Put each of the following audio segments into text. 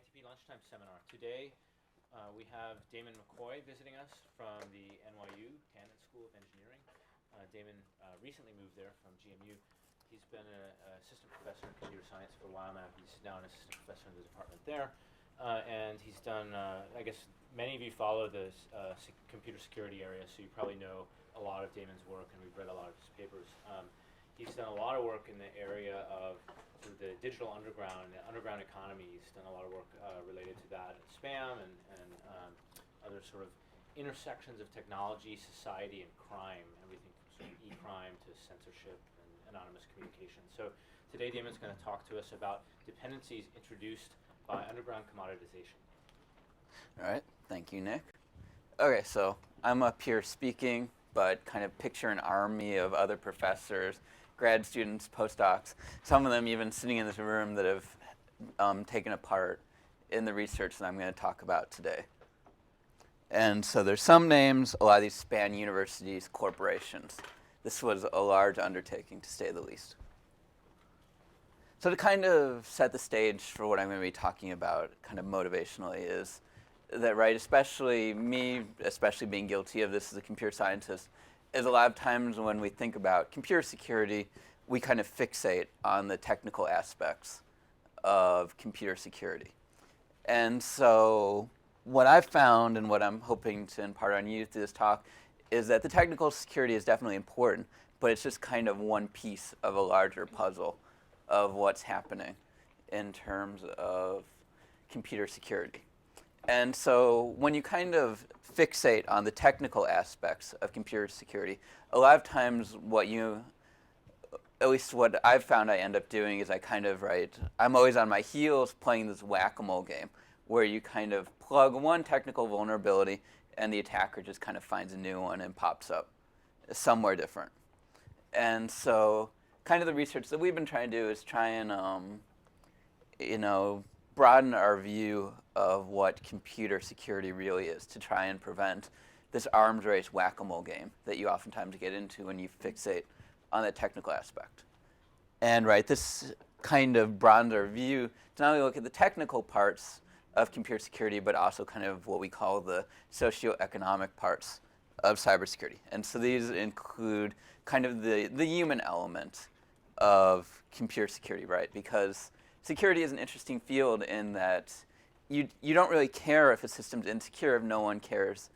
CITP Lunchtime Seminar. Today we have Damon McCoy visiting us from the NYU Tannen School of Engineering. Damon recently moved there from GMU. He's been an assistant professor in computer science for a while now. He's now an assistant professor in the department there. And he's done, I guess many of you follow the computer security area, so you probably know a lot of Damon's work, and we've read a lot of his papers. He's done a lot of work in the area of sort of the digital underground and the underground economy. He's done a lot of work related to that, and spam and other sort of intersections of technology, society, and crime, everything from sort of e-crime to censorship and anonymous communication. So today Damon's going to talk to us about dependencies introduced by underground commoditization. All right, thank you, Nick. Okay, so I'm up here speaking, but kind of picture an army of other professors, grad students, postdocs, some of them even sitting in this room that have taken a part in the research that I'm going to talk about today. And so there's some names, a lot of these span universities, corporations. This was a large undertaking, to say the least. So to kind of set the stage for what I'm going to be talking about kind of motivationally is that, right, especially me, especially being guilty of this as a computer scientist, is a lot of times when we think about computer security, we kind of fixate on the technical aspects of computer security. And so what I've found and what I'm hoping to impart on you through this talk is that the technical security is definitely important, but it's just kind of one piece of a larger puzzle of what's happening in terms of computer security. And so when you kind of fixate on the technical aspects of computer security, a lot of times at least what I've found I end up doing is I kind of, I'm always on my heels playing this whack-a-mole game where you kind of plug one technical vulnerability and the attacker just kind of finds a new one and pops up somewhere different. And so kind of the research that we've been trying to do is try and, broaden our view of what computer security really is to try and prevent this arms race whack-a-mole game that you oftentimes get into when you fixate on the technical aspect. And this kind of broadens our view to not only look at the technical parts of computer security, but also kind of what we call the socio-economic parts of cybersecurity. And so these include kind of the human element of computer security, right? Because security is an interesting field in that you don't really care if a system's insecure if no one cares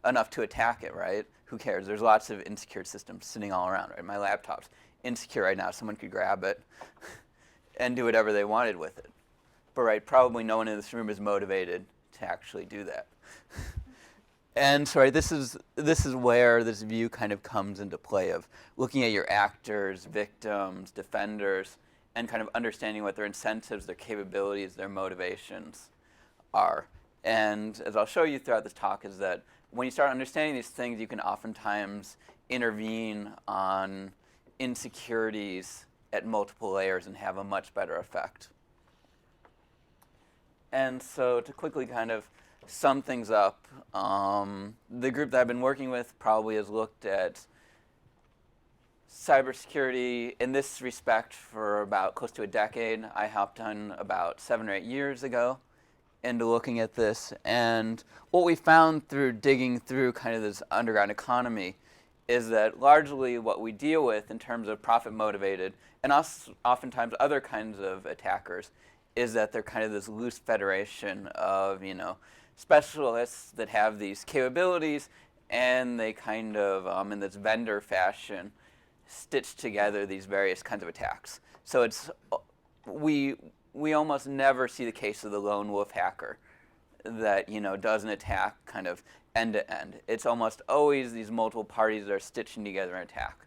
enough to attack it, right? Who cares? There's lots of insecure systems sitting all around, right? My laptop's insecure right now. Someone could grab it and do whatever they wanted with it. But probably no one in this room is motivated to actually do that. And so this is where this view kind of comes into play of looking at your actors, victims, defenders, and kind of understanding what their incentives, their capabilities, their motivations are. And as I'll show you throughout this talk is that when you start understanding these things, you can oftentimes intervene on insecurities at multiple layers and have a much better effect. And so to quickly kind of sum things up, the group that I've been working with probably has looked at cybersecurity in this respect for about close to a decade. I hopped on about 7 or 8 years ago into looking at this. And what we found through digging through kind of this underground economy is that largely what we deal with in terms of profit motivated and oftentimes other kinds of attackers is that they're kind of this loose federation of, specialists that have these capabilities, and they kind of, in this vendor fashion, stitch together these various kinds of attacks. So it's we almost never see the case of the lone wolf hacker that does an attack kind of end to end. It's almost always these multiple parties that are stitching together an attack.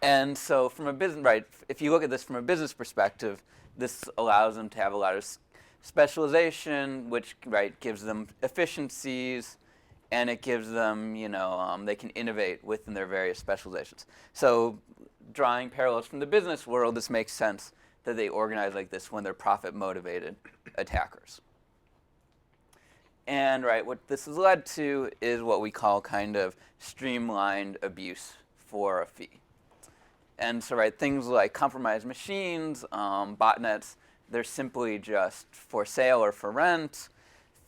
And so from a business, if you look at this from a business perspective, this allows them to have a lot of specialization, which gives them efficiencies, and it gives them, they can innovate within their various specializations. So drawing parallels from the business world, this makes sense that they organize like this when they're profit-motivated attackers. And what this has led to is what we call kind of streamlined abuse for a fee. And so things like compromised machines, botnets, they're simply just for sale or for rent.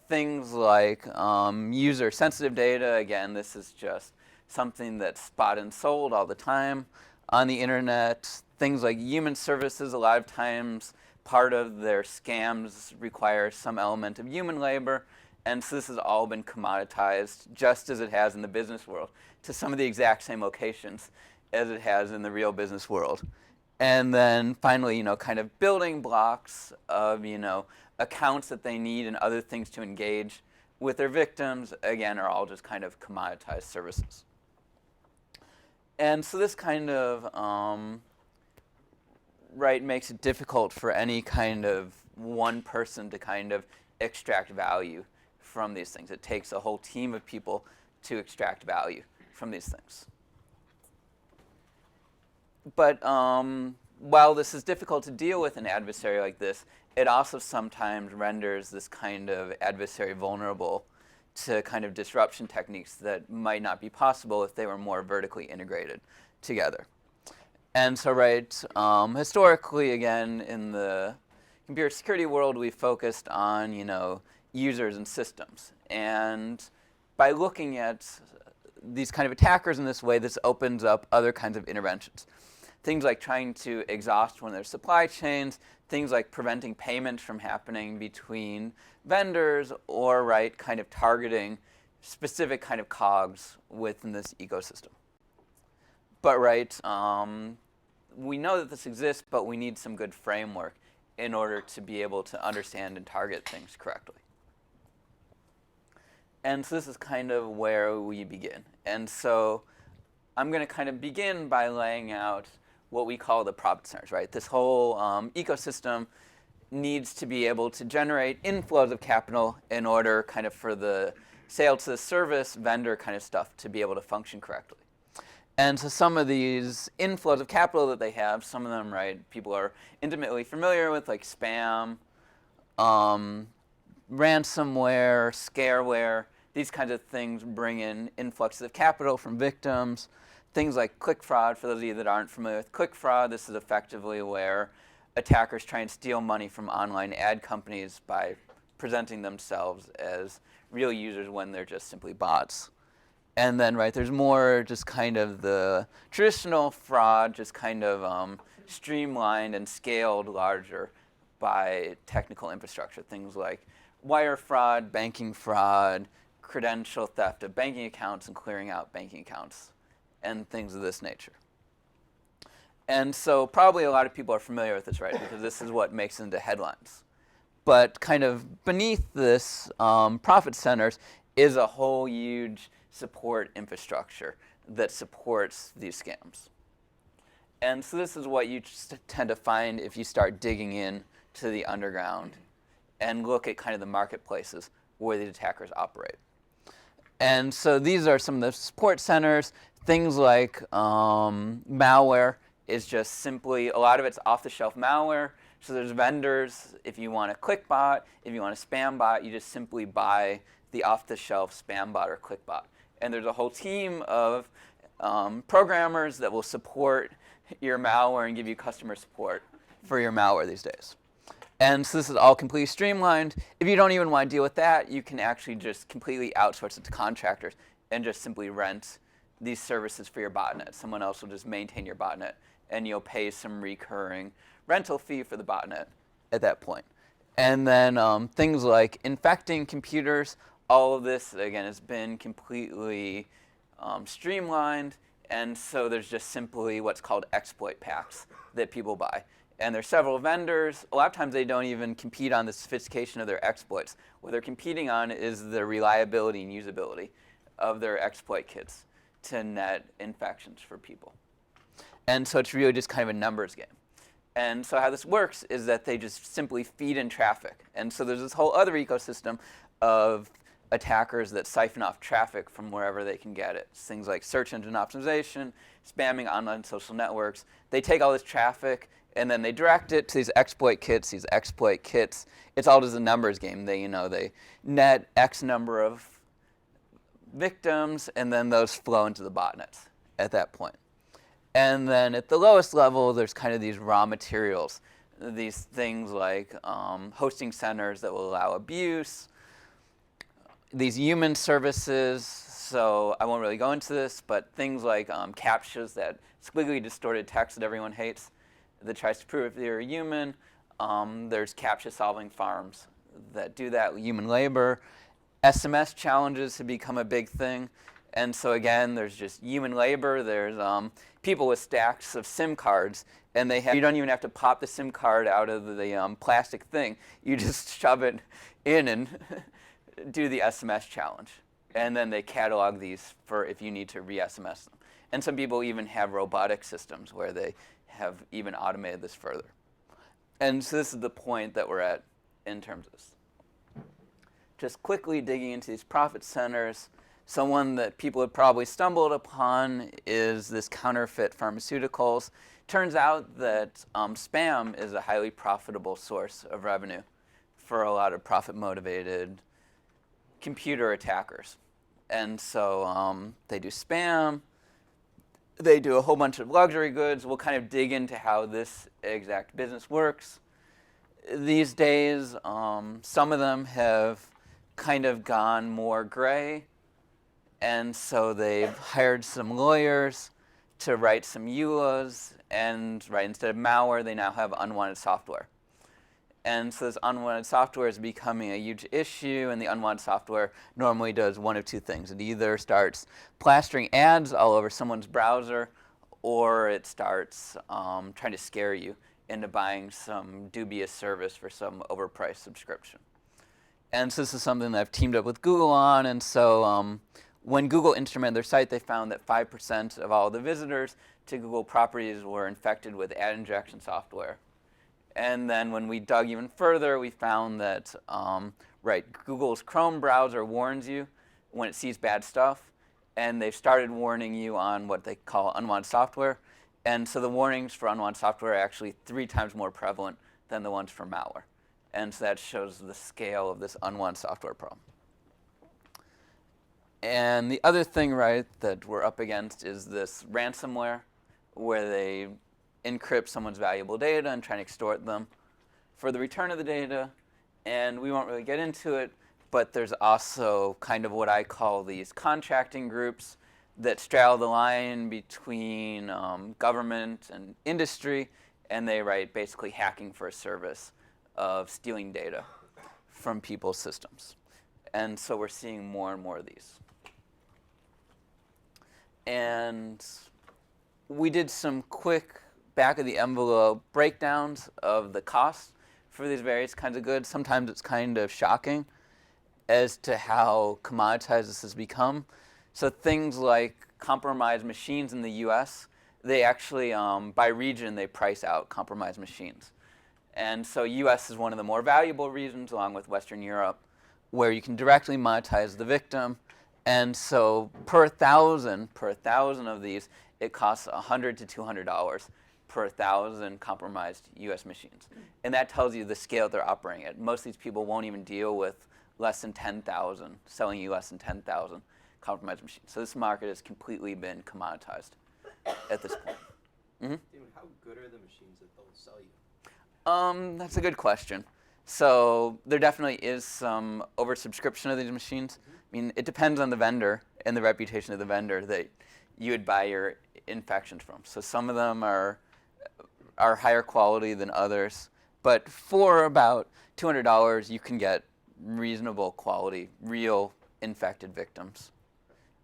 Things like user-sensitive data, again, this is just something that's bought and sold all the time on the internet. Things like human services, a lot of times part of their scams require some element of human labor, and so this has all been commoditized, just as it has in the business world, to some of the exact same locations as it has in the real business world. And then finally, kind of building blocks of, accounts that they need and other things to engage with their victims, again, are all just kind of commoditized services. And so this kind of, makes it difficult for any kind of one person to kind of extract value from these things. It takes a whole team of people to extract value from these things. But while this is difficult to deal with an adversary like this, it also sometimes renders this kind of adversary vulnerable to kind of disruption techniques that might not be possible if they were more vertically integrated together. And so, historically, again, in the computer security world, we focused on, users and systems. And by looking at these kind of attackers in this way, this opens up other kinds of interventions. Things like trying to exhaust one of their supply chains, things like preventing payments from happening between vendors, or kind of targeting specific kind of cogs within this ecosystem. But we know that this exists, but we need some good framework in order to be able to understand and target things correctly. And so this is kind of where we begin. And so I'm going to kind of begin by laying out what we call the profit centers, right? This whole ecosystem needs to be able to generate inflows of capital in order kind of for the sale to the service vendor kind of stuff to be able to function correctly. And so some of these inflows of capital that they have, some of them, people are intimately familiar with, like spam, ransomware, scareware. These kinds of things bring in influxes of capital from victims. Things like click fraud, for those of you that aren't familiar with click fraud, this is effectively where attackers try and steal money from online ad companies by presenting themselves as real users when they're just simply bots. And then, there's more just kind of the traditional fraud, just kind of streamlined and scaled larger by technical infrastructure. Things like wire fraud, banking fraud, credential theft of banking accounts and clearing out banking accounts, and things of this nature. And so probably a lot of people are familiar with this, because this is what makes it into headlines. But kind of beneath this profit centers is a whole huge support infrastructure that supports these scams. And so this is what you tend to find if you start digging in to the underground and look at kind of the marketplaces where the attackers operate. And so these are some of the support centers. Things like malware is just simply, a lot of it's off-the-shelf malware. So there's vendors, if you want a click bot, if you want a spam bot, you just simply buy the off-the-shelf spam bot or click bot. And there's a whole team of programmers that will support your malware and give you customer support for your malware these days. And so this is all completely streamlined. If you don't even want to deal with that, you can actually just completely outsource it to contractors and just simply rent these services for your botnet. Someone else will just maintain your botnet, and you'll pay some recurring rental fee for the botnet at that point. And then things like infecting computers, all of this, again, has been completely streamlined. And so there's just simply what's called exploit packs that people buy. And there's several vendors. A lot of times they don't even compete on the sophistication of their exploits. What they're competing on is the reliability and usability of their exploit kits to net infections for people. And so it's really just kind of a numbers game. And so how this works is that they just simply feed in traffic. And so there's this whole other ecosystem of attackers that siphon off traffic from wherever they can get it. It's things like search engine optimization, spamming online social networks. They take all this traffic and then they direct it to these exploit kits. It's all just a numbers game. They net X number of victims, and then those flow into the botnets at that point. And then at the lowest level, there's kind of these raw materials these things like hosting centers that will allow abuse, these human services, so I won't really go into this, but things like CAPTCHAs, that squiggly distorted text that everyone hates, that tries to prove if you're a human. There's CAPTCHA solving farms that do that, human labor. SMS challenges have become a big thing. And so again, there's just human labor. There's people with stacks of SIM cards, and you don't even have to pop the SIM card out of the plastic thing. You just shove it in and do the SMS challenge. And then they catalog these for if you need to re-SMS them. And some people even have robotic systems where they have even automated this further. And so this is the point that we're at in terms of this. Just quickly digging into these profit centers, so one that people have probably stumbled upon is this counterfeit pharmaceuticals. Turns out that spam is a highly profitable source of revenue for a lot of profit-motivated computer attackers. And so they do spam, they do a whole bunch of luxury goods. We'll kind of dig into how this exact business works. These days, some of them have kind of gone more gray, and so they've hired some lawyers to write some EULAs, and instead of malware, they now have unwanted software. And so this unwanted software is becoming a huge issue, and the unwanted software normally does one of two things. It either starts plastering ads all over someone's browser, or it starts trying to scare you into buying some dubious service for some overpriced subscription. And so this is something that I've teamed up with Google on, and so when Google instrumented their site, they found that 5% of all the visitors to Google properties were infected with ad injection software. And then when we dug even further, we found that Google's Chrome browser warns you when it sees bad stuff, and they've started warning you on what they call unwanted software. And so the warnings for unwanted software are actually 3 times more prevalent than the ones for malware. And so that shows the scale of this unwanted software problem. And the other thing, that we're up against is this ransomware, where they encrypt someone's valuable data and try and extort them for the return of the data. And we won't really get into it, but there's also kind of what I call these contracting groups that straddle the line between government and industry, and they write basically hacking for a service of stealing data from people's systems. And so we're seeing more and more of these. And we did some quick back-of-the-envelope breakdowns of the costs for these various kinds of goods. Sometimes it's kind of shocking as to how commoditized this has become. So things like compromised machines in the US, they actually, by region, they price out compromised machines. And so US is one of the more valuable regions, along with Western Europe, where you can directly monetize the victim. And so per thousand of these, it costs $100 to $200 per 1,000 compromised US machines. And that tells you the scale they're operating at. Most of these people won't even deal with less than 10,000, selling you less than 10,000 compromised machines. So this market has completely been commoditized at this point. Mm-hmm. Damon, how good are the machines that they'll sell you? That's a good question. So there definitely is some oversubscription of these machines. Mm-hmm. I mean, it depends on the vendor and the reputation of the vendor that you would buy your infections from. So some of them are higher quality than others. But for about $200, you can get reasonable quality, real infected victims,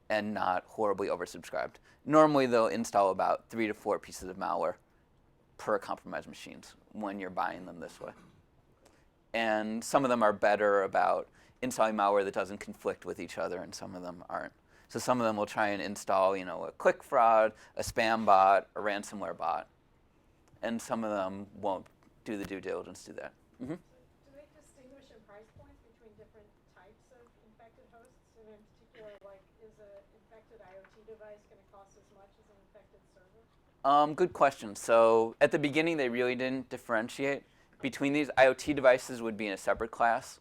and not horribly oversubscribed. Normally, they'll install about 3 to 4 pieces of malware per compromised machines when you're buying them this way. And some of them are better about installing malware that doesn't conflict with each other, and some of them aren't. So some of them will try and install, a click fraud, a spam bot, a ransomware bot, and some of them won't do the due diligence to do that. Mm-hmm. Do they distinguish in price points between different types of infected hosts? And in particular, is an infected IoT device going to cost as much as an infected server? Good question. So at the beginning, they really didn't differentiate between these. IoT devices would be in a separate class.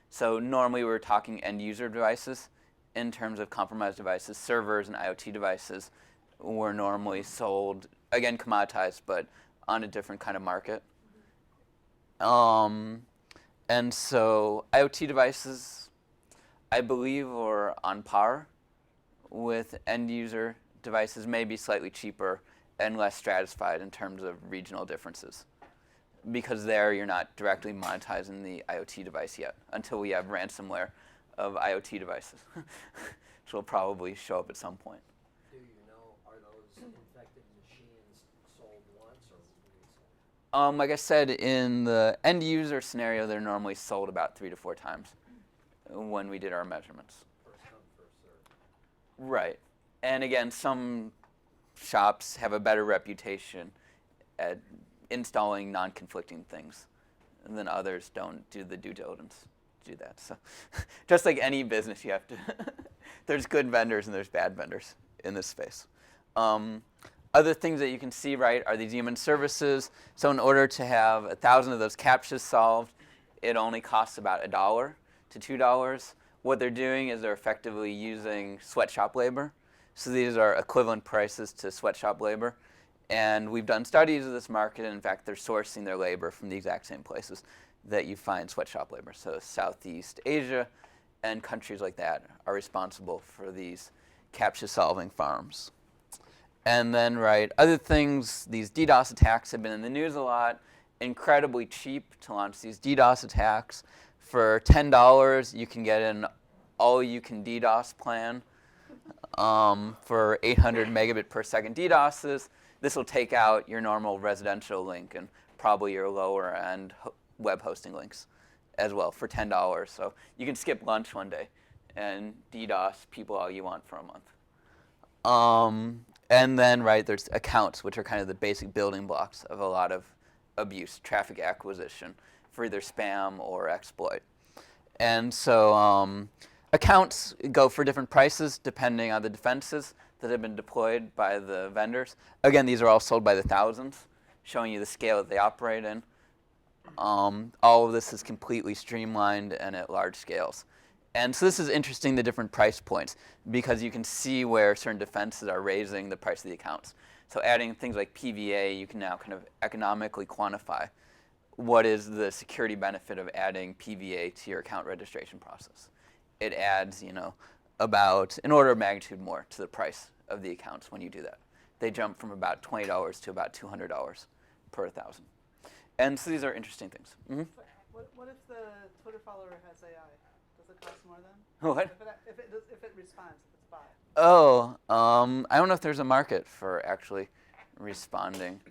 So normally we were talking end user devices. In terms of compromised devices, servers and IoT devices were normally sold, again, commoditized, but on a different kind of market. And so IoT devices, I believe, are on par with end user devices, maybe slightly cheaper and less stratified in terms of regional differences. Because there you're not directly monetizing the IoT device yet until we have ransomware of IoT devices, which will probably show up at some point. Do you know, are those infected machines sold once or resold? Like I said, in the end user scenario, they're normally sold about 3 to 4 times when we did our measurements. First come, first served. Right. And again, some shops have a better reputation at installing non-conflicting things than others don't do the due diligence to do that. So just like any business, you have to there's good vendors and there's bad vendors in this space. Other things that you can see, right, are these human services. So in order to have 1,000 of those CAPTCHAs solved, it only costs about $1 to $2. What they're doing is they're effectively using sweatshop labor. So these are equivalent prices to sweatshop labor. And we've done studies of this market, and in fact, they're sourcing their labor from the exact same places that you find sweatshop labor. So Southeast Asia and countries like that are responsible for these CAPTCHA-solving farms. And then, right, other things, these DDoS attacks have been in the news a lot. Incredibly cheap to launch these DDoS attacks. For $10, you can get an all-you-can DDoS plan for 800 megabit per second DDoSes. This will take out your normal residential link and probably your lower end web hosting links as well for $10. So you can skip lunch one day and DDoS people all you want for a month. And then, right, there's accounts, which are kind of the basic building blocks of a lot of abuse, traffic acquisition for either spam or exploit. And so accounts go for different prices depending on the defenses that have been deployed by the vendors. Again, these are all sold by the thousands, showing you the scale that they operate in. All of this is completely streamlined and at large scales. And so this is interesting, the different price points, because you can see where certain defenses are raising the price of the accounts. So adding things like PVA, you can now kind of economically quantify what is the security benefit of adding PVA to your account registration process. It adds, about an order of magnitude more to the price of the accounts when you do that. They jump from about $20 to about $200 per 1,000. And so these are interesting things. Mm-hmm. What if the Twitter follower has AI? Does it cost more then? What? If it responds, if it's bot. Oh, I don't know if there's a market for actually responding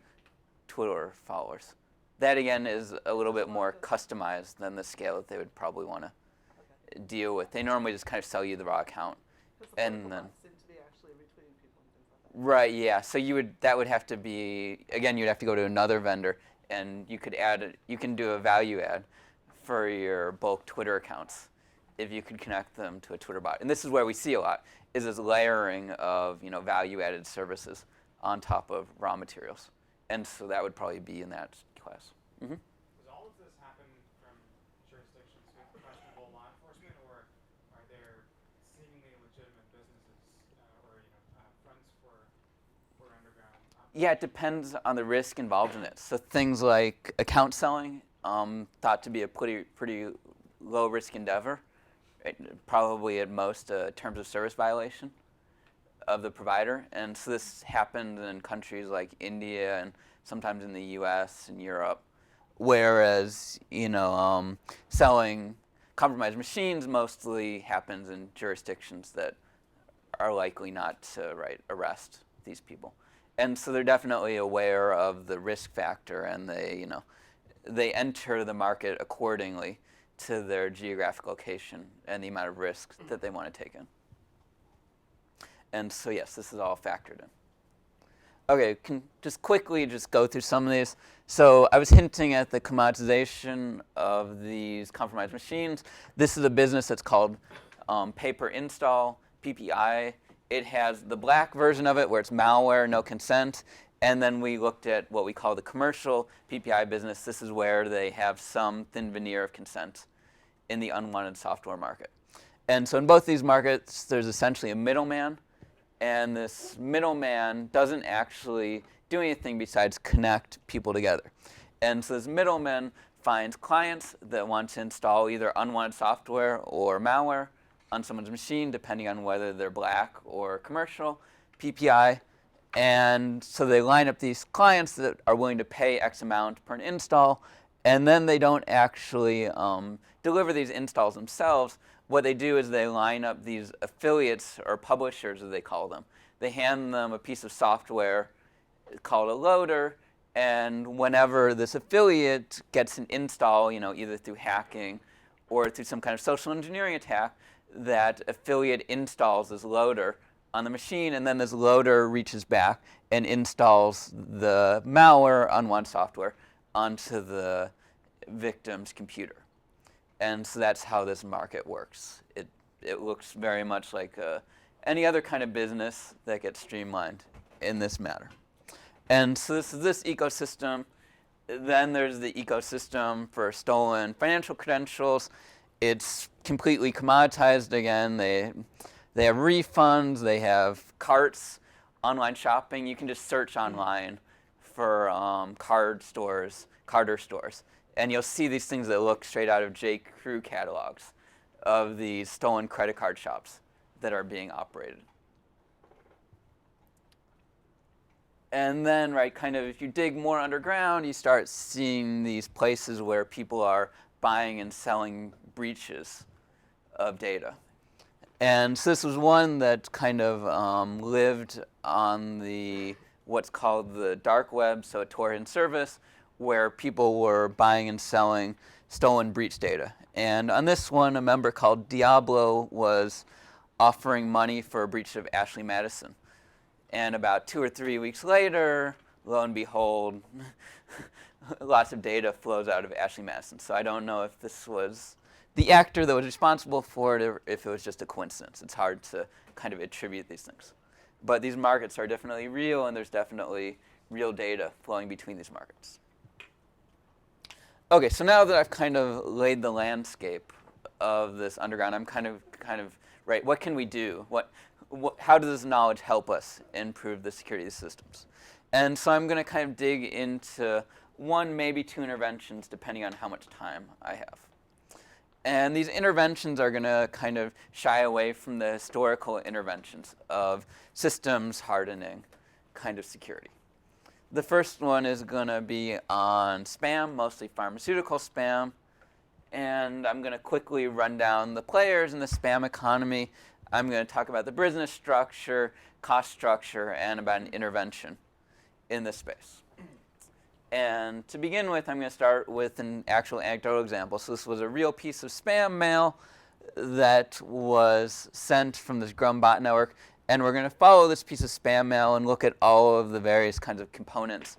Twitter followers. That again is a little bit more customized than the scale that they would probably want to deal with. They normally just kind of sell you the raw account, and then Seem to be actually retweeting people and things like that. right, yeah. So that would have to be, again, you'd have to go to another vendor, and you can do a value add for your bulk Twitter accounts if you could connect them to a Twitter bot. And this is where we see a lot, is this layering of value added services on top of raw materials. And so that would probably be in that class. Mm-hmm. Does all of this happen from jurisdictions with questionable law enforcement, or are there seemingly legitimate businesses or funds for underground operations? Yeah, it depends on the risk involved in it. So things like account selling, thought to be a pretty low risk endeavor, right? Probably at most a terms of service violation of the provider. And so this happens in countries like India and sometimes in the US and Europe. Whereas, selling compromised machines mostly happens in jurisdictions that are likely not to arrest these people. And so they're definitely aware of the risk factor, and they enter the market accordingly to their geographic location and the amount of risk that they want to take in. And so yes, this is all factored in. Okay, can just quickly go through some of these. So I was hinting at the commoditization of these compromised machines. This is a business that's called pay-per-install, PPI. It has the black version of it where it's malware, no consent. And then we looked at what we call the commercial PPI business. This is where they have some thin veneer of consent in the unwanted software market. And so in both these markets, there's essentially a middleman. And this middleman doesn't actually do anything besides connect people together. And so this middleman finds clients that want to install either unwanted software or malware on someone's machine, depending on whether they're black or commercial, PPI. And so they line up these clients that are willing to pay X amount per an install, and then they don't actually deliver these installs themselves. What they do is they line up these affiliates or publishers, as they call them. They hand them a piece of software called a loader, and whenever this affiliate gets an install, either through hacking or through some kind of social engineering attack, that affiliate installs this loader on the machine, and then this loader reaches back and installs the malware, unwanted software, onto the victim's computer. And so that's how this market works. It looks very much like any other kind of business that gets streamlined in this matter. And so this is this ecosystem. Then there's the ecosystem for stolen financial credentials. It's completely commoditized again. They have refunds, they have carts, online shopping. You can just search online for card stores, Carter stores, and you'll see these things that look straight out of J. Crew catalogs of these stolen credit card shops that are being operated. And then, kind of if you dig more underground, you start seeing these places where people are buying and selling breaches of data. And so this was one that kind of lived on the what's called the dark web, so a torrent service, where people were buying and selling stolen breach data. And on this one, a member called Diablo was offering money for a breach of Ashley Madison. And about 2 or 3 weeks later, lo and behold, lots of data flows out of Ashley Madison. So I don't know if this was the actor that was responsible for it, or if it was just a coincidence. It's hard to kind of attribute these things. But these markets are definitely real, and there's definitely real data flowing between these markets. Okay, so now that I've kind of laid the landscape of this underground, I'm kind of right, what can we do? How does this knowledge help us improve the security of the systems? And so I'm going to kind of dig into 1, maybe 2 interventions, depending on how much time I have. And these interventions are going to kind of shy away from the historical interventions of systems hardening kind of security. The first one is going to be on spam, mostly pharmaceutical spam. And I'm going to quickly run down the players in the spam economy. I'm going to talk about the business structure, cost structure, and about an intervention in this space. And to begin with, I'm going to start with an actual anecdotal example. So this was a real piece of spam mail that was sent from this Grum bot network. And we're going to follow this piece of spam mail and look at all of the various kinds of components,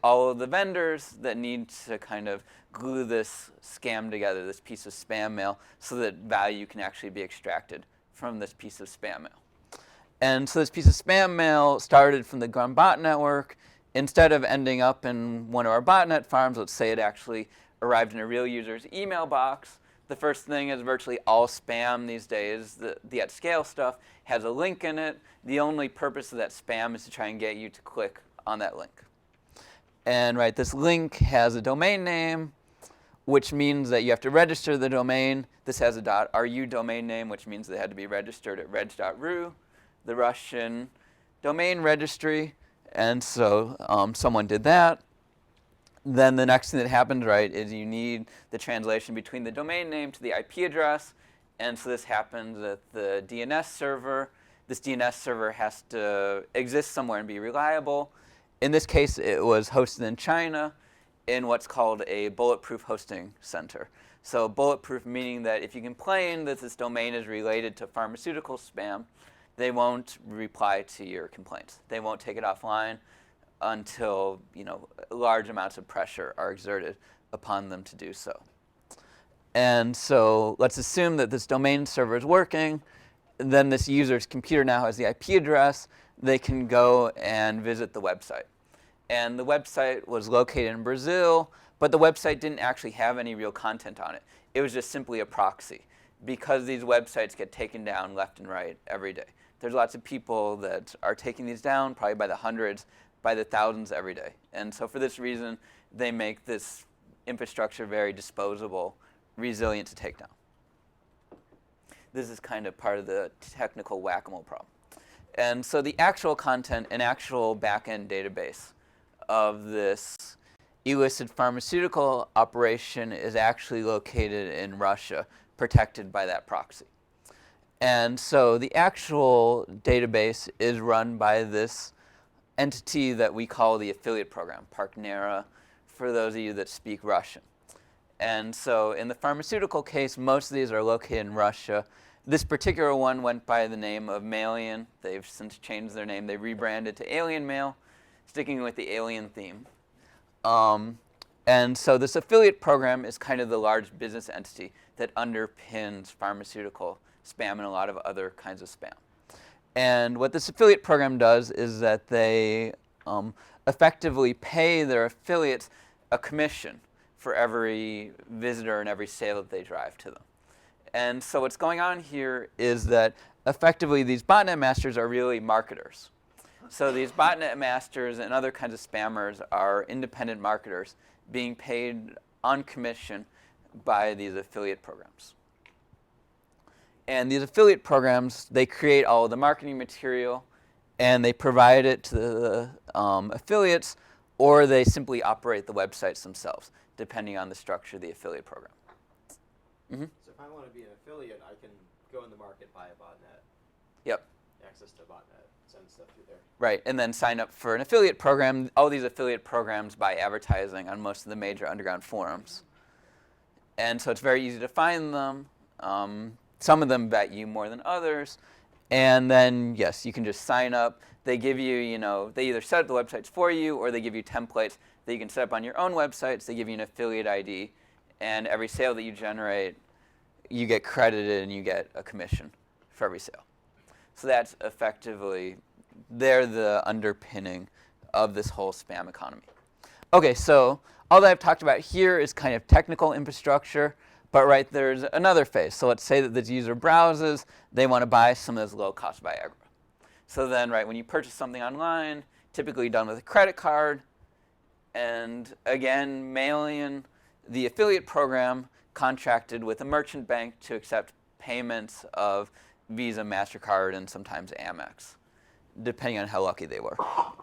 all of the vendors that need to kind of glue this scam together, this piece of spam mail, so that value can actually be extracted from this piece of spam mail. And so this piece of spam mail started from the Grum bot network. Instead of ending up in one of our botnet farms, let's say it actually arrived in a real user's email box. The first thing is virtually all spam these days, the at scale stuff, has a link in it. The only purpose of that spam is to try and get you to click on that link. And this link has a domain name, which means that you have to register the domain. This has a .ru domain name, which means they had to be registered at reg.ru, the Russian domain registry. And so someone did that. Then the next thing that happens, is you need the translation between the domain name to the IP address. And so this happens at the DNS server. This DNS server has to exist somewhere and be reliable. In this case, it was hosted in China in what's called a bulletproof hosting center. So bulletproof meaning that if you complain that this domain is related to pharmaceutical spam, they won't reply to your complaints. They won't take it offline until large amounts of pressure are exerted upon them to do so. And so let's assume that this domain server is working. Then this user's computer now has the IP address. They can go and visit the website. And the website was located in Brazil, but the website didn't actually have any real content on it. It was just simply a proxy, because these websites get taken down left and right every day. There's lots of people that are taking these down, probably by the hundreds, by the thousands every day. And so for this reason, they make this infrastructure, very disposable, resilient to take down. This is kind of part of the technical whack-a-mole problem. And so the actual content, an actual back-end database of this illicit pharmaceutical operation is actually located in Russia, protected by that proxy. And so the actual database is run by this entity that we call the affiliate program, Partnera, for those of you that speak Russian. And so in the pharmaceutical case, most of these are located in Russia. This particular one went by the name of Mailian. They've since changed their name. They rebranded to Alien Mail, sticking with the alien theme. And so this affiliate program is kind of the large business entity that underpins pharmaceutical spam and a lot of other kinds of spam. And what this affiliate program does is that they effectively pay their affiliates a commission for every visitor and every sale that they drive to them. And so what's going on here is that effectively these botnet masters are really marketers. So these botnet masters and other kinds of spammers are independent marketers being paid on commission by these affiliate programs. And these affiliate programs, they create all of the marketing material and they provide it to the affiliates, or they simply operate the websites themselves, depending on the structure of the affiliate program. Mm-hmm. So if I want to be an affiliate, I can go in the market, buy a botnet. Yep. Access to a botnet, send stuff through there. Right, and then sign up for an affiliate program. All these affiliate programs buy advertising on most of the major underground forums. And so it's very easy to find them. Some of them vet you more than others. And then, yes, you can just sign up. They give you, they either set up the websites for you or they give you templates that you can set up on your own websites. They give you an affiliate ID. And every sale that you generate, you get credited and you get a commission for every sale. So that's effectively, they're the underpinning of this whole spam economy. Okay, so all that I've talked about here is kind of technical infrastructure. But right, there's another phase. So let's say that this user browses, they want to buy some of this low-cost Viagra. So then, right, when you purchase something online, typically done with a credit card, and again, Mailian, the affiliate program contracted with a merchant bank to accept payments of Visa, MasterCard, and sometimes Amex, depending on how lucky they were.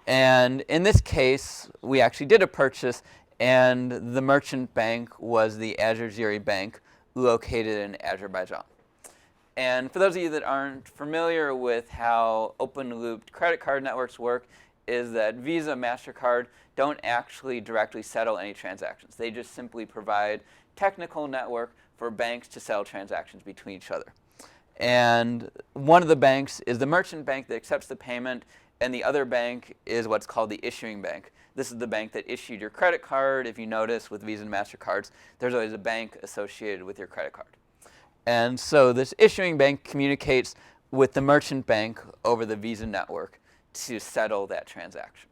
And in this case, we actually did a purchase, and the merchant bank was the Azerjiri Bank located in Azerbaijan. And for those of you that aren't familiar with how open-looped credit card networks work, is that Visa, MasterCard don't actually directly settle any transactions. They just simply provide technical network for banks to settle transactions between each other. And one of the banks is the merchant bank that accepts the payment, and the other bank is what's called the issuing bank. This is the bank that issued your credit card. If you notice with Visa and MasterCards, there's always a bank associated with your credit card. And so this issuing bank communicates with the merchant bank over the Visa network to settle that transaction.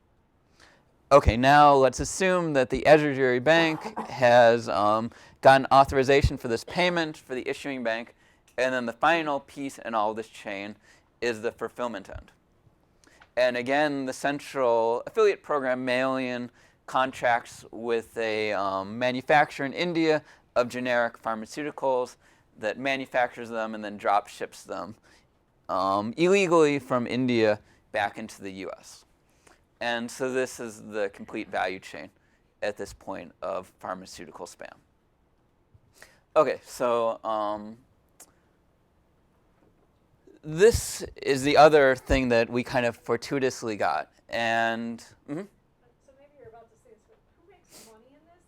Okay, now let's assume that the Azerjiri Bank has gotten authorization for this payment for the issuing bank, and then the final piece in all this chain is the fulfillment end. And again, the central affiliate program, Mailian, contracts with a manufacturer in India of generic pharmaceuticals that manufactures them and then drop ships them illegally from India back into the US. And so this is the complete value chain at this point of pharmaceutical spam. Okay, so this is the other thing that we kind of fortuitously got. And So maybe you're about to say this, but who makes money in this?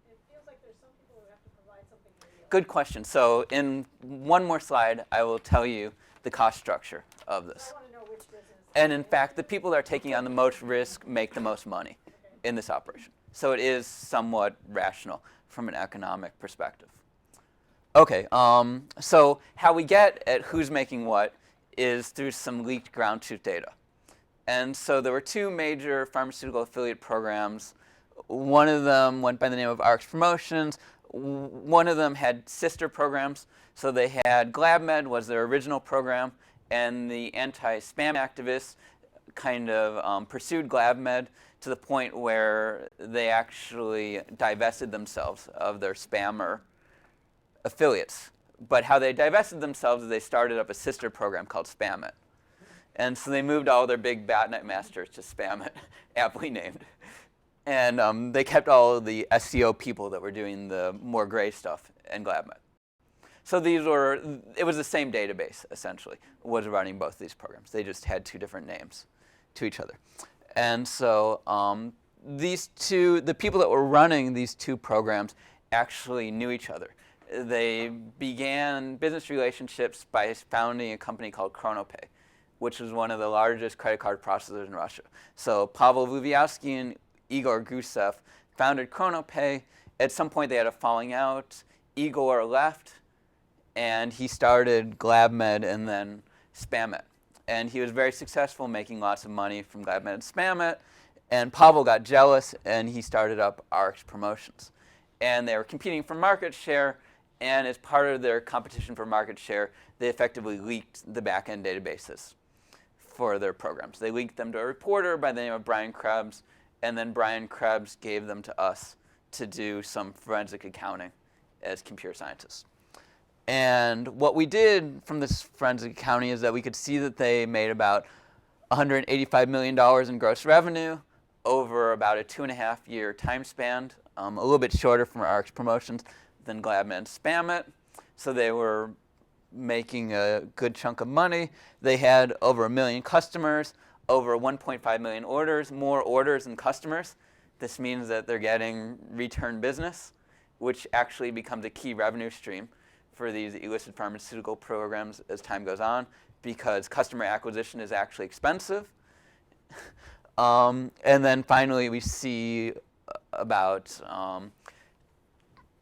It feels like there's some people who have to provide something real. good question. So in one more slide, I will tell you the cost structure of this. I want to know which business. And in fact, the people that are taking on the most risk make the most money in this operation. So it is somewhat rational from an economic perspective. Okay, so how we get at who's making what is through some leaked ground truth data. And so there were two major pharmaceutical affiliate programs. One of them went by the name of RX Promotions. One of them had sister programs. So they had GlabMed was their original program, and the anti-spam activists kind of pursued GlabMed to the point where they actually divested themselves of their spammer affiliates. But how they divested themselves is they started up a sister program called Spam It. And so they moved all their big botnet masters to Spam It, aptly named. And they kept all of the SEO people that were doing the more gray stuff in GlabMed. So it was the same database, essentially, was running both these programs. They just had two different names to each other. And so the people that were running these two programs actually knew each other. They began business relationships by founding a company called ChronoPay, which was one of the largest credit card processors in Russia. So Pavel Lubiowski and Igor Gusev founded ChronoPay. At some point they had a falling out. Igor left, and he started GlabMed and then Spam It. And he was very successful, making lots of money from GlabMed and Spam It. And Pavel got jealous, and he started up RX Promotions. And they were competing for market share, and as part of their competition for market share, they effectively leaked the back-end databases for their programs. They leaked them to a reporter by the name of Brian Krebs, and then Brian Krebs gave them to us to do some forensic accounting as computer scientists. And what we did from this forensic accounting is that we could see that they made about $185 million in gross revenue over about a 2.5-year time span, a little bit shorter from RX Promotions than GlabMed and Spam It. So they were making a good chunk of money. They had over 1 million customers, over 1.5 million orders, more orders than customers. This means that they're getting return business, which actually becomes a key revenue stream for these illicit pharmaceutical programs as time goes on, because customer acquisition is actually expensive. And then finally, we see about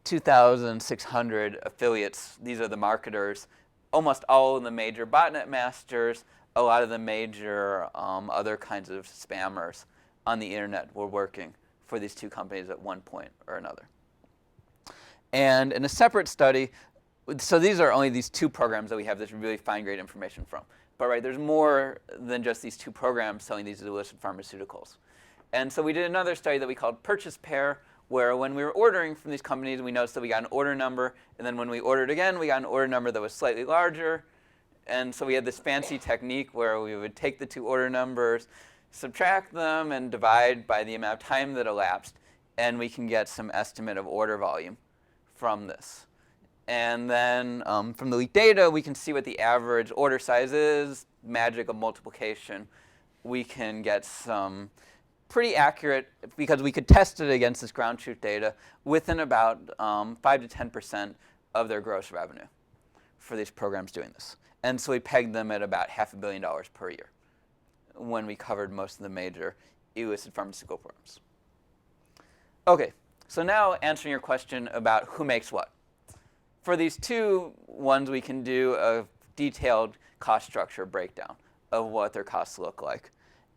2,600 affiliates. These are the marketers, almost all of the major botnet masters, a lot of the major other kinds of spammers on the internet were working for these two companies at one point or another. And in a separate study, so these are only these two programs that we have this really fine-grained information from. But there's more than just these two programs selling these illicit pharmaceuticals. And so we did another study that we called Purchase Pair, where when we were ordering from these companies, we noticed that we got an order number, and then when we ordered again, we got an order number that was slightly larger. And so we had this fancy technique where we would take the two order numbers, subtract them, and divide by the amount of time that elapsed, and we can get some estimate of order volume from this. And then from the leaked data, we can see what the average order size is, magic of multiplication. We can get some pretty accurate, because we could test it against this ground truth data, within about 5 to 10% of their gross revenue for these programs doing this. And so we pegged them at about $500 million per year when we covered most of the major illicit pharmaceutical programs. Okay, so now answering your question about who makes what. For these two ones, we can do a detailed cost structure breakdown of what their costs look like.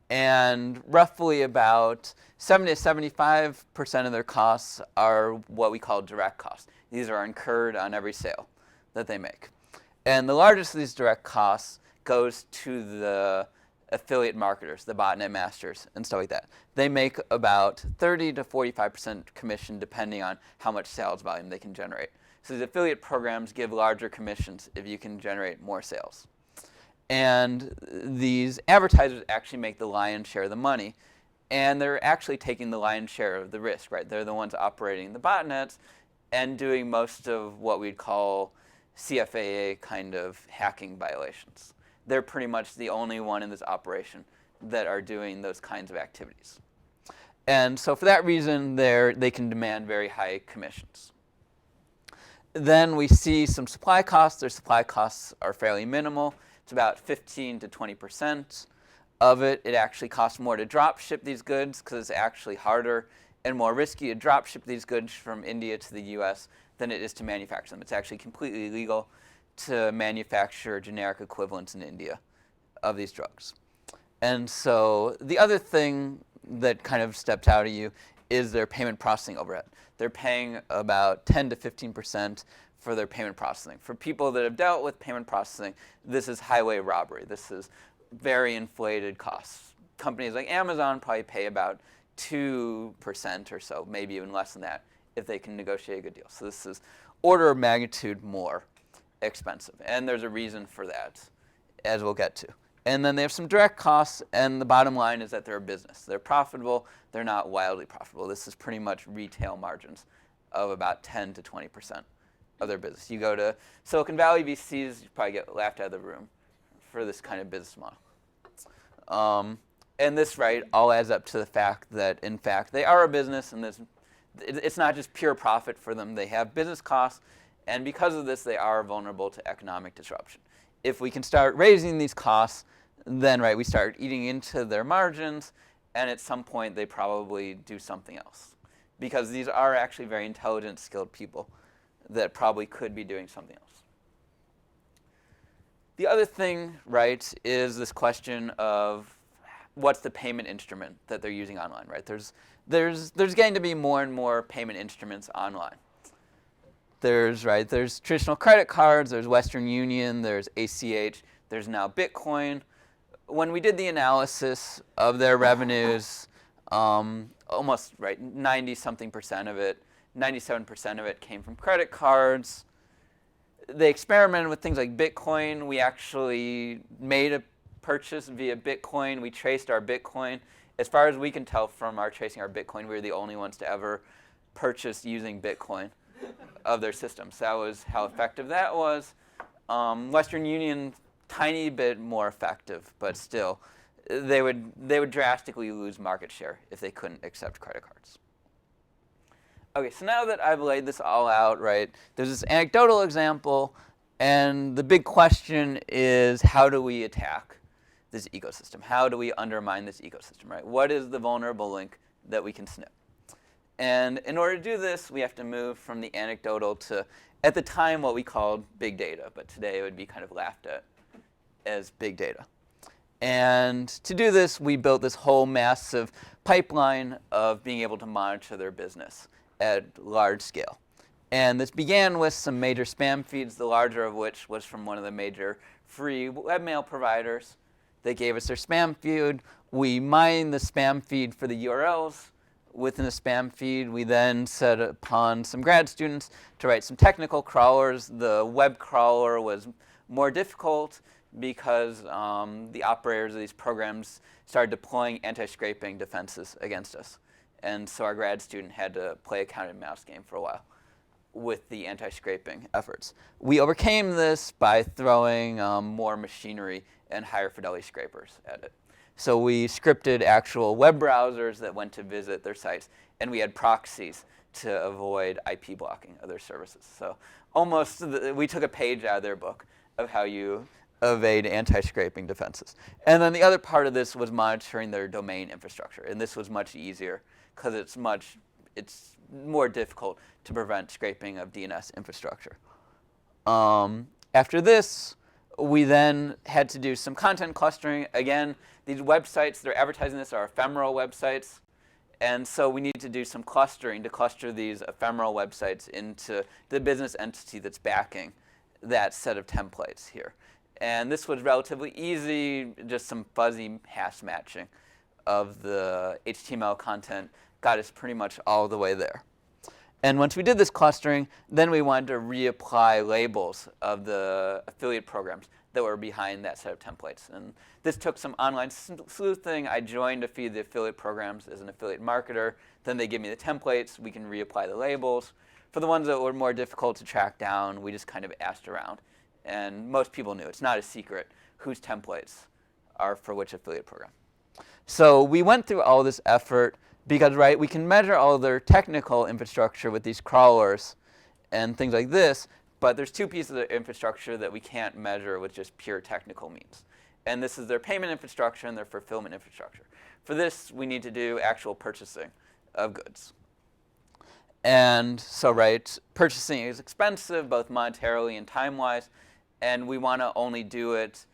And roughly about 70 to 75% of their costs are what we call direct costs. These are incurred on every sale that they make. And the largest of these direct costs goes to the affiliate marketers, the botnet masters, and stuff like that. They make about 30 to 45% commission depending on how much sales volume they can generate. So these affiliate programs give larger commissions if you can generate more sales. And these advertisers actually make the lion's share of the money, and they're actually taking the lion's share of the risk, right? They're the ones operating the botnets and doing most of what we'd call CFAA kind of hacking violations. They're pretty much the only one in this operation that are doing those kinds of activities. And so for that reason, they can demand very high commissions. Then we see some supply costs. Their supply costs are fairly minimal. It's about 15 to 20% of it. It actually costs more to drop ship these goods because it's actually harder and more risky to drop ship these goods from India to the US than it is to manufacture them. It's actually completely illegal to manufacture generic equivalents in India of these drugs. And so the other thing that kind of steps out at you is their payment processing overhead. They're paying about 10 to 15% for their payment processing. For people that have dealt with payment processing, this is highway robbery. This is very inflated costs companies like Amazon probably pay about 2% or so, maybe even less than that, if they can negotiate a good deal. So this is order of magnitude more expensive. And there's a reason for that, as we'll get to. And then they have some direct costs, and the bottom line is that they're a business. They're profitable. They're not wildly profitable. This is pretty much retail margins of about 10 to 20% of their business. You go to Silicon Valley VCs, you probably get laughed out of the room for this kind of business model. And this, right, all adds up to the fact that, in fact, they are a business, and it's not just pure profit for them. They have business costs, and because of this, they are vulnerable to economic disruption. If we can start raising these costs, then, right, we start eating into their margins, and at some point, they probably do something else. Because these are actually very intelligent, skilled people that probably could be doing something else. The other thing, right, is this question of what's the payment instrument that they're using online, right? There's getting to be more and more payment instruments online. There's traditional credit cards, there's Western Union, there's ACH, there's now Bitcoin. When we did the analysis of their revenues, almost, right, 90-something% of it, 97% of it came from credit cards. They experimented with things like Bitcoin. We actually made a purchase via Bitcoin. We traced our Bitcoin. As far as we can tell from our tracing our Bitcoin, we were the only ones to ever purchase using Bitcoin of their systems. That was how effective that was. Western Union, tiny bit more effective, but still, they would drastically lose market share if they couldn't accept credit cards. Okay, so now that I've laid this all out, right, there's this anecdotal example, and the big question is, how do we attack this ecosystem? How do we undermine this ecosystem, right? What is the vulnerable link that we can snip? And in order to do this, we have to move from the anecdotal to, at the time, what we called big data, but today it would be kind of laughed at as big data. And to do this, we built this whole massive pipeline of being able to monitor their business at large scale. And this began with some major spam feeds, the larger of which was from one of the major free webmail providers. They gave us their spam feed. We mined the spam feed for the URLs within the spam feed. We then set upon some grad students to write some technical crawlers. The web crawler was more difficult because the operators of these programs started deploying anti-scraping defenses against us. And so our grad student had to play a cat and mouse game for a while with the anti-scraping efforts. We overcame this by throwing more machinery and higher fidelity scrapers at it. So we scripted actual web browsers that went to visit their sites, and we had proxies to avoid IP blocking of their services. So almost, we took a page out of their book of how you evade anti-scraping defenses. And then the other part of this was monitoring their domain infrastructure, and this was much easier because it's more difficult to prevent scraping of DNS infrastructure. After this, we then had to do some content clustering. Again, these websites, they're advertising this, are ephemeral websites. And so we need to do some clustering to cluster these ephemeral websites into the business entity that's backing that set of templates here. And this was relatively easy, just some fuzzy hash matching of the HTML content got us pretty much all the way there. And once we did this clustering, then we wanted to reapply labels of the affiliate programs that were behind that set of templates. And this took some online sleuthing. I joined a few of the affiliate programs as an affiliate marketer. Then they give me the templates. We can reapply the labels. For the ones that were more difficult to track down, we just kind of asked around. And most people knew. It's not a secret whose templates are for which affiliate program. So we went through all this effort because, right, we can measure all their technical infrastructure with these crawlers and things like this, but there's two pieces of infrastructure that we can't measure with just pure technical means. And this is their payment infrastructure and their fulfillment infrastructure. For this, we need to do actual purchasing of goods. And so, right, purchasing is expensive, both monetarily and time-wise, and we want to only do it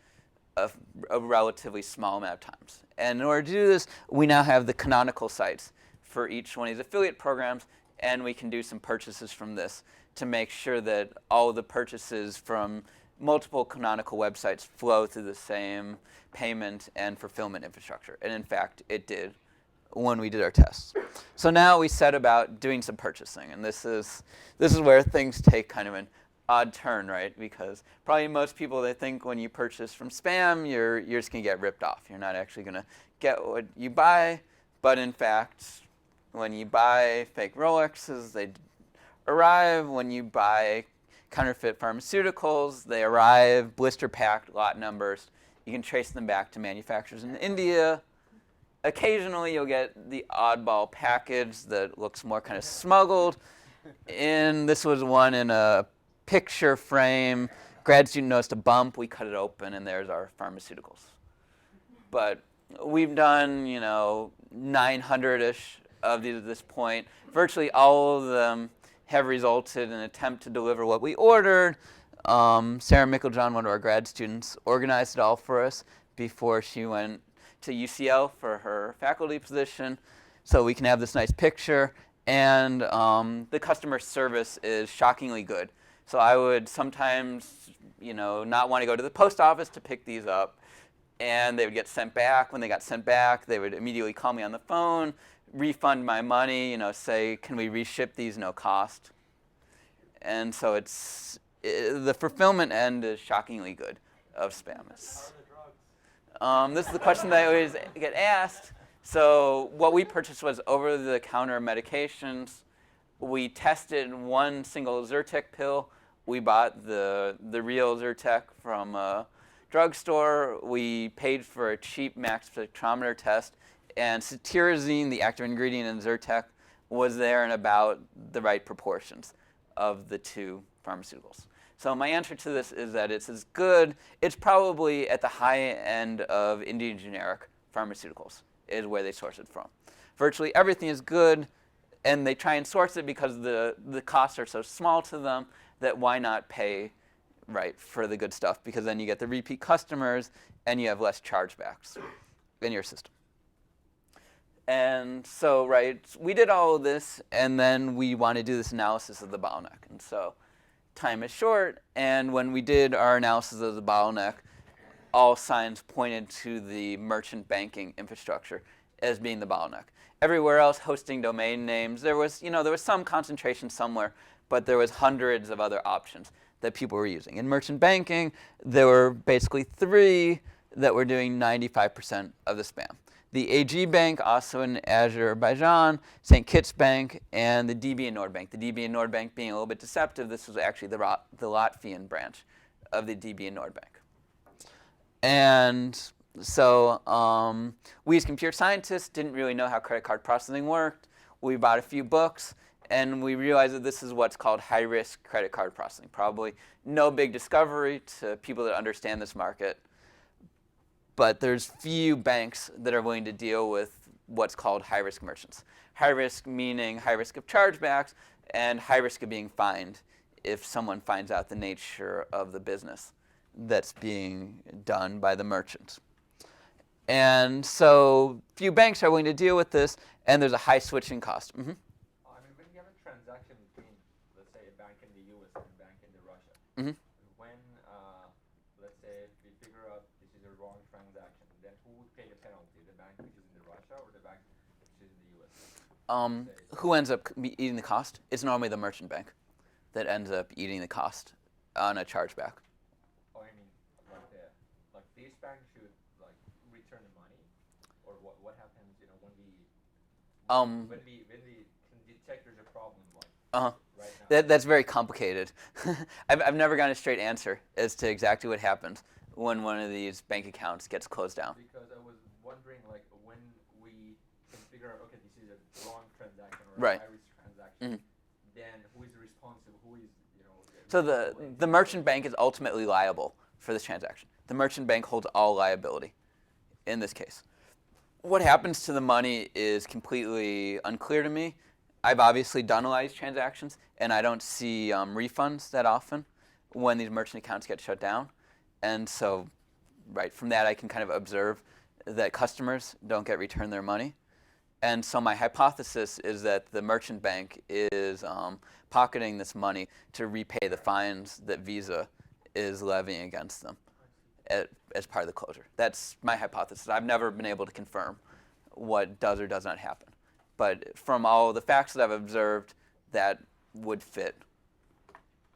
a relatively small amount of times. And in order to do this, we now have the canonical sites for each one of these affiliate programs, and we can do some purchases from this to make sure that all of the purchases from multiple canonical websites flow through the same payment and fulfillment infrastructure. And in fact, it did when we did our tests. So now we set about doing some purchasing, and this is where things take kind of an odd turn, right? Because probably most people, they think when you purchase from spam, you're just going to get ripped off. You're not actually going to get what you buy, but in fact, when you buy fake Rolexes, they arrive. When you buy counterfeit pharmaceuticals, they arrive blister-packed, lot numbers. You can trace them back to manufacturers in India. Occasionally, you'll get the oddball package that looks more kind of smuggled. This was one in a picture frame. Grad student noticed a bump. We cut it open, and there's our pharmaceuticals. But we've done, 900-ish of these at this point. Virtually all of them have resulted in an attempt to deliver what we ordered. Sarah Micklejohn, one of our grad students, organized it all for us before she went to UCL for her faculty position, so we can have this nice picture. And the customer service is shockingly good. So I would sometimes, not want to go to the post office to pick these up, and they would get sent back. When they got sent back, they would immediately call me on the phone, refund my money, say, can we reship these, no cost. And so the fulfillment end is shockingly good of spam. This is the question that I always get asked. So what we purchased was over-the-counter medications. We tested one single Zyrtec pill. We bought the real Zyrtec from a drugstore. We paid for a cheap mass spectrometer test. And cetirizine, the active ingredient in Zyrtec, was there in about the right proportions of the two pharmaceuticals. So my answer to this is that it's as good. It's probably at the high end of Indian generic pharmaceuticals is where they source it from. Virtually everything is good, and they try and source it because the costs are so small to them that why not pay for the good stuff, because then you get the repeat customers and you have less chargebacks in your system. And so, we did all of this, and then we want to do this analysis of the bottleneck. And so time is short, and when we did our analysis of the bottleneck, all signs pointed to the merchant banking infrastructure as being the bottleneck. Everywhere else, hosting domain names, there was some concentration somewhere, but there was hundreds of other options that people were using. In merchant banking, there were basically 3 that were doing 95% of the spam. The AG Bank, also in Azerbaijan, St. Kitts Bank, and the DB and Nordbank. The DB and Nordbank being a little bit deceptive, this was actually the Latvian branch of the DB and Nordbank. And so we as computer scientists didn't really know how credit card processing worked. We bought a few books, and we realized that this is what's called high-risk credit card processing. Probably no big discovery to people that understand this market. But there's few banks that are willing to deal with what's called high-risk merchants. High risk meaning high risk of chargebacks, and high risk of being fined if someone finds out the nature of the business that's being done by the merchant. And so few banks are willing to deal with this, and there's a high switching cost. When you have a transaction between, let's say, a bank in the US and a bank in Russia, when, let's say, we figure out this is a wrong transaction, then who would pay the penalty? The bank which is in Russia or the bank which is in the US? Who ends up eating the cost? It's normally the merchant bank that ends up eating the cost on a chargeback. Oh, I mean, like this bank should return the money, or what happens, when we can detect there's a problem, right now? That's very complicated. I've never gotten a straight answer as to exactly what happens when one of these bank accounts gets closed down. Because I was wondering, when we can figure out, okay, this is a wrong transaction or Right. a high-risk transaction, then who is responsible? Who is, So the merchant bank is ultimately liable for this transaction. The merchant bank holds all liability in this case. What happens to the money is completely unclear to me. I've obviously done a lot of these transactions, and I don't see refunds that often when these merchant accounts get shut down. And so, from that I can kind of observe that customers don't get returned their money. And so my hypothesis is that the merchant bank is pocketing this money to repay the fines that Visa is levying against them as part of the closure. That's my hypothesis. I've never been able to confirm what does or does not happen. But from all the facts that I've observed, that would fit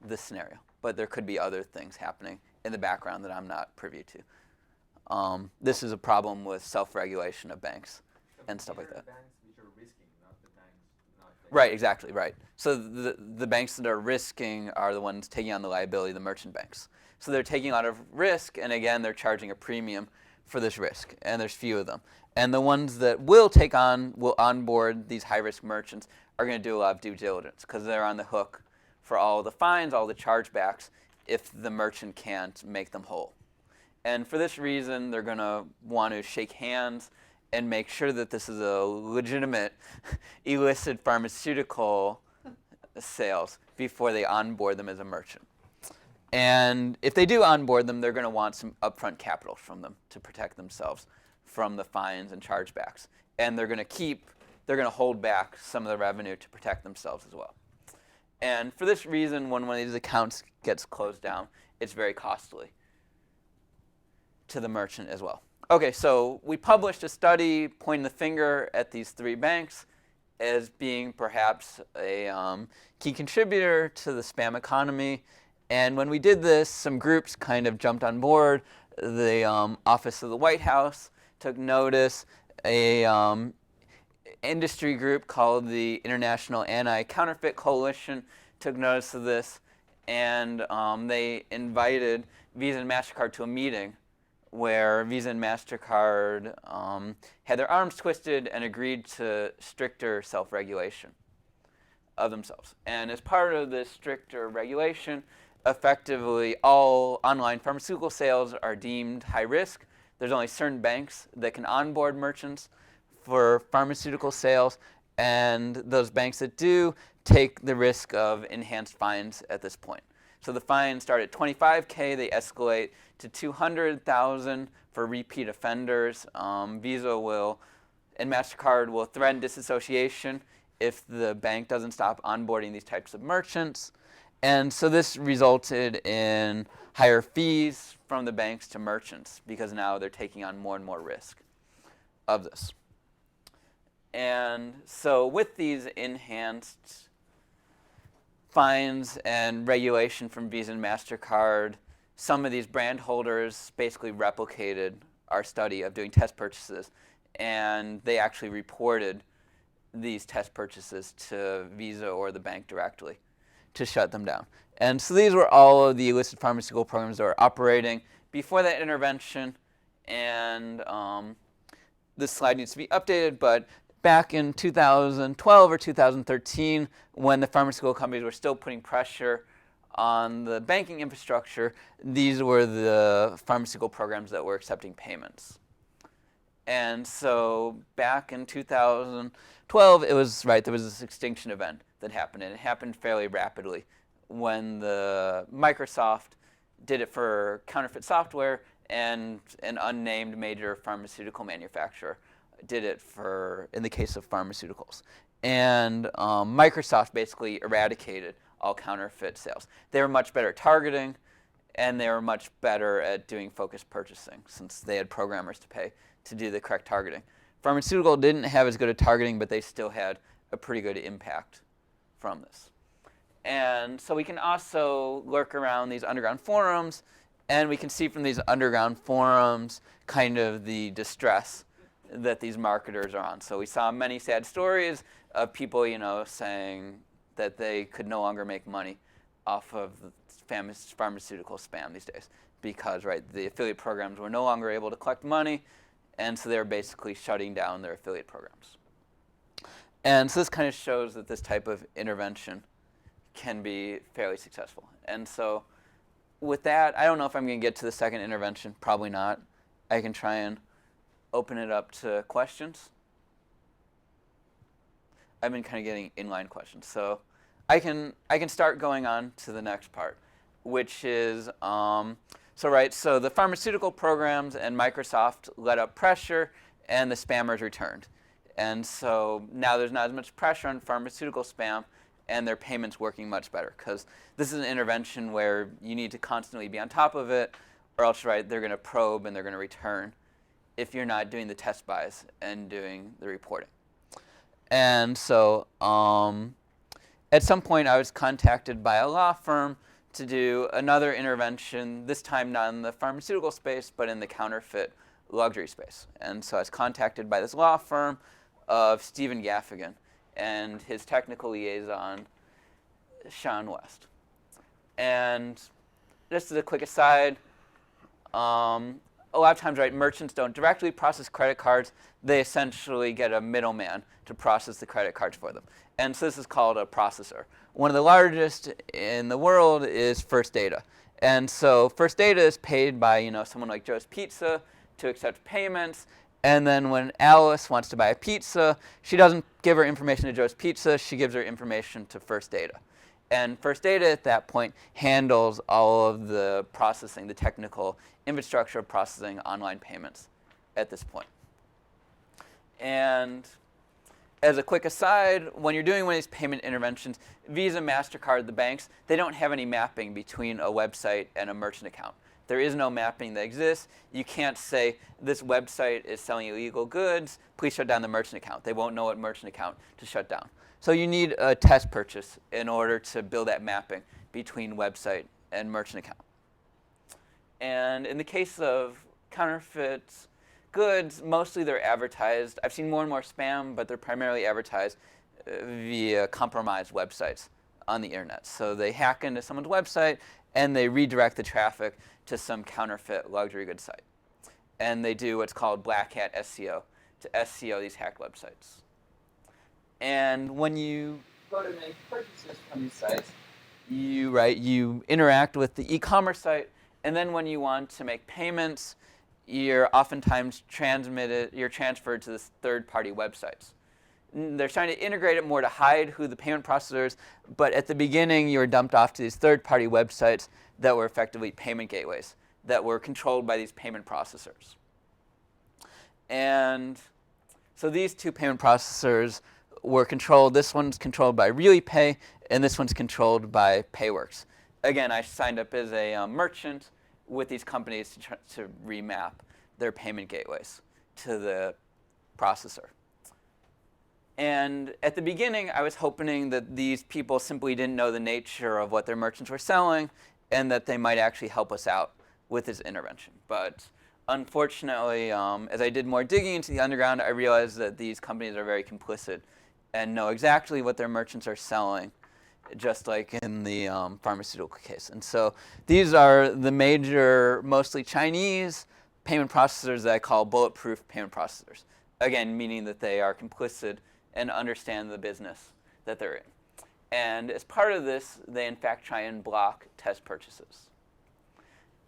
this scenario. But there could be other things happening in the background that I'm not privy to. This is a problem with self-regulation of banks and stuff like that. Banks which are risking, not the banks not taking. Right, exactly, right. So the banks that are risking are the ones taking on the liability, the merchant banks. So they're taking a lot of risk, and again, they're charging a premium for this risk, and there's few of them. And the ones that will onboard these high-risk merchants are going to do a lot of due diligence because they're on the hook for all the fines, all the chargebacks, if the merchant can't make them whole. And for this reason, they're going to want to shake hands and make sure that this is a legitimate illicit pharmaceutical sales before they onboard them as a merchant. And if they do onboard them, they're going to want some upfront capital from them to protect themselves from the fines and chargebacks. And they're going to hold back some of the revenue to protect themselves as well. And for this reason, when one of these accounts gets closed down, it's very costly to the merchant as well. Okay, so we published a study pointing the finger at these three banks as being perhaps a key contributor to the spam economy. And when we did this, some groups kind of jumped on board. The Office of the White House took notice. A industry group called the International Anti-Counterfeit Coalition took notice of this. And they invited Visa and MasterCard to a meeting where Visa and MasterCard had their arms twisted and agreed to stricter self-regulation of themselves. And as part of this stricter regulation, effectively all online pharmaceutical sales are deemed high risk. There's only certain banks that can onboard merchants for pharmaceutical sales, and those banks that do take the risk of enhanced fines at this point. So the fines start at $25K, they escalate to $200,000 for repeat offenders. Visa and MasterCard will threaten disassociation if the bank doesn't stop onboarding these types of merchants. And so this resulted in higher fees from the banks to merchants because now they're taking on more and more risk of this. And so with these enhanced fines and regulation from Visa and MasterCard, some of these brand holders basically replicated our study of doing test purchases, and they actually reported these test purchases to Visa or the bank directly to shut them down. And so these were all of the illicit pharmaceutical programs that were operating before that intervention, and this slide needs to be updated, but back in 2012 or 2013, when the pharmaceutical companies were still putting pressure on the banking infrastructure, these were the pharmaceutical programs that were accepting payments. And so back in 2012, there was this extinction event that happened, and it happened fairly rapidly when the Microsoft did it for counterfeit software, and an unnamed major pharmaceutical manufacturer did it in the case of pharmaceuticals. And Microsoft basically eradicated all counterfeit sales. They were much better at targeting, and they were much better at doing focused purchasing since they had programmers to pay to do the correct targeting. Pharmaceutical didn't have as good a targeting, but they still had a pretty good impact from this. And so we can also lurk around these underground forums, and we can see from these underground forums kind of the distress that these marketers are on. So we saw many sad stories of people, saying that they could no longer make money off of the pharmaceutical spam these days because, the affiliate programs were no longer able to collect money, and so they were basically shutting down their affiliate programs. And so this kind of shows that this type of intervention can be fairly successful. And so with that, I don't know if I'm going to get to the second intervention. Probably not. I can try and open it up to questions. I've been kind of getting inline questions. So I can start going on to the next part, which is, so the pharmaceutical programs and Microsoft let up pressure, and the spammers returned. And so now there's not as much pressure on pharmaceutical spam, and their payments working much better, because this is an intervention where you need to constantly be on top of it, or else, right, they're going to probe and they're going to return if you're not doing the test buys and doing the reporting. And so at some point I was contacted by a law firm to do another intervention, this time not in the pharmaceutical space, but in the counterfeit luxury space. And so I was contacted by this law firm of Stephen Gaffigan and his technical liaison, Sean West. And just as a quick aside, a lot of times, right, merchants don't directly process credit cards. They essentially get a middleman to process the credit cards for them. And so this is called a processor. One of the largest in the world is First Data. And so First Data is paid by, someone like Joe's Pizza to accept payments. And then when Alice wants to buy a pizza, she doesn't give her information to Joe's Pizza. She gives her information to First Data. And First Data at that point handles all of the processing, the technical infrastructure of processing online payments at this point. And as a quick aside, when you're doing one of these payment interventions, Visa, MasterCard, the banks, they don't have any mapping between a website and a merchant account. There is no mapping that exists. You can't say, this website is selling illegal goods, please shut down the merchant account. They won't know what merchant account to shut down. So you need a test purchase in order to build that mapping between website and merchant account. And in the case of counterfeit goods, mostly they're advertised. I've seen more and more spam, but they're primarily advertised via compromised websites on the internet. So they hack into someone's website and they redirect the traffic to some counterfeit luxury goods site. And they do what's called black hat SEO to SEO these hacked websites. And when you go to make purchases from these sites, you interact with the e-commerce site, and then when you want to make payments, you're oftentimes transferred to this third-party websites. They're trying to integrate it more to hide who the payment processor is, but at the beginning you were dumped off to these third-party websites that were effectively payment gateways that were controlled by these payment processors. And so these two payment processors were controlled. This one's controlled by ReallyPay, and this one's controlled by Payworks. Again, I signed up as a merchant with these companies to remap their payment gateways to the processor. And at the beginning, I was hoping that these people simply didn't know the nature of what their merchants were selling and that they might actually help us out with this intervention. But unfortunately, as I did more digging into the underground, I realized that these companies are very complicit and know exactly what their merchants are selling, just like in the pharmaceutical case. And so these are the major, mostly Chinese payment processors that I call bulletproof payment processors. Again, meaning that they are complicit and understand the business that they're in. And as part of this, they in fact try and block test purchases.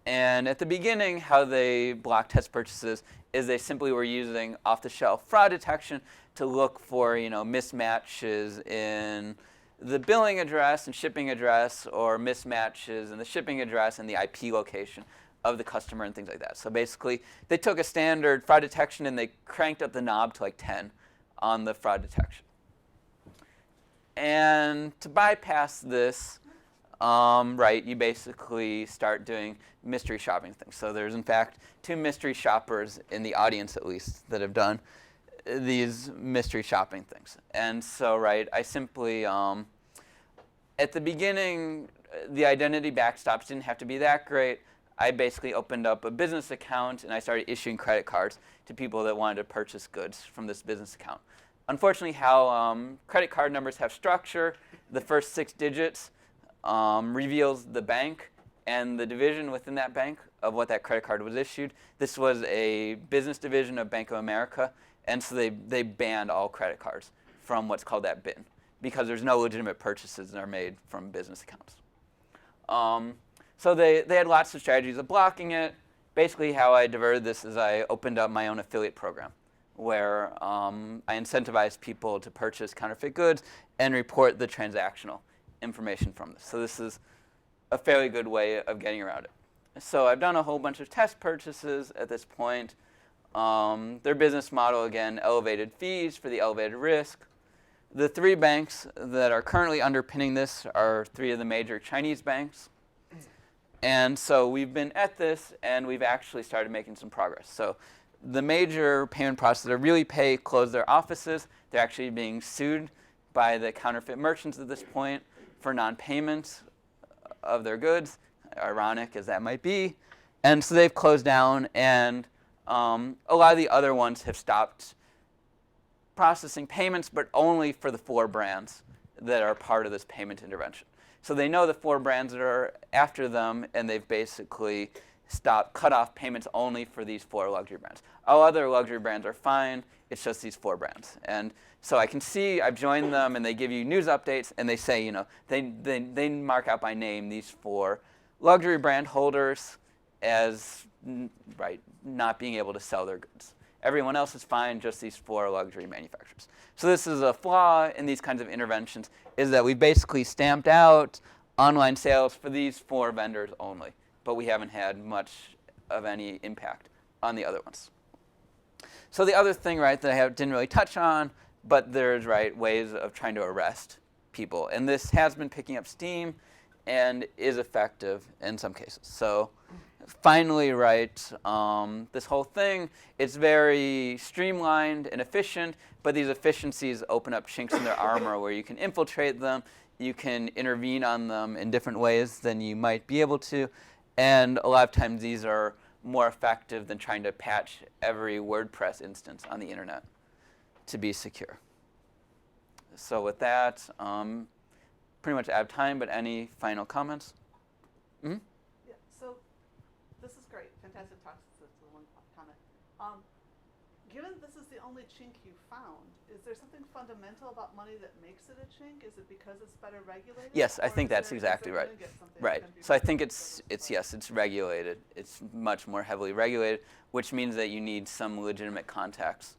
And at the beginning, how they block test purchases is they simply were using off-the-shelf fraud detection to look for, mismatches in the billing address and shipping address, or mismatches in the shipping address and the IP location of the customer and things like that. So basically, they took a standard fraud detection and they cranked up the knob to like 10 on the fraud detection. And to bypass this, you basically start doing mystery shopping things. So there's, in fact, 2 mystery shoppers in the audience, at least, that have done these mystery shopping things. And so, I simply, at the beginning, the identity backstops didn't have to be that great. I basically opened up a business account and I started issuing credit cards to people that wanted to purchase goods from this business account. Unfortunately, how credit card numbers have structure, the first 6 digits reveals the bank and the division within that bank of what that credit card was issued. This was a business division of Bank of America, and so they banned all credit cards from what's called that bin because there's no legitimate purchases that are made from business accounts. So they had lots of strategies of blocking it. Basically, how I diverted this is I opened up my own affiliate program where I incentivized people to purchase counterfeit goods and report the transactional information from this. So this is a fairly good way of getting around it. So I've done a whole bunch of test purchases at this point. Their business model, again, elevated fees for the elevated risk. The 3 banks that are currently underpinning this are 3 of the major Chinese banks. And so we've been at this, and we've actually started making some progress. So the major payment processors really close their offices. They're actually being sued by the counterfeit merchants at this point for non-payment of their goods, ironic as that might be. And so they've closed down, and a lot of the other ones have stopped processing payments, but only for the 4 brands that are part of this payment intervention. So they know the 4 brands that are after them, and they've basically cut off payments only for these 4 luxury brands. All other luxury brands are fine. It's just these 4 brands. And so I can see I've joined them, and they give you news updates, and they say, you know, they mark out by name these 4 luxury brand holders as not being able to sell their goods. Everyone else is fine, just these 4 luxury manufacturers. So this is a flaw in these kinds of interventions, is that we basically stamped out online sales for these 4 vendors only, but we haven't had much of any impact on the other ones. So the other thing, that I didn't really touch on, but there's, ways of trying to arrest people. And this has been picking up steam and is effective in some cases. So finally, this whole thing, it's very streamlined and efficient, but these efficiencies open up chinks in their armor where you can infiltrate them, you can intervene on them in different ways than you might be able to, and a lot of times these are more effective than trying to patch every WordPress instance on the internet to be secure. So with that, pretty much out of time, but any final comments? Mm-hmm? Yeah, so this is great. Fantastic talk. This is the one comment. Given this is the only chink you found, is there something fundamental about money that makes it a chink? Is it because it's better regulated? Yes, I Or think is that's there- exactly is there right. gonna get something Right. that can be So I think regulated? it's regulated. It's much more heavily regulated, which means that you need some legitimate contacts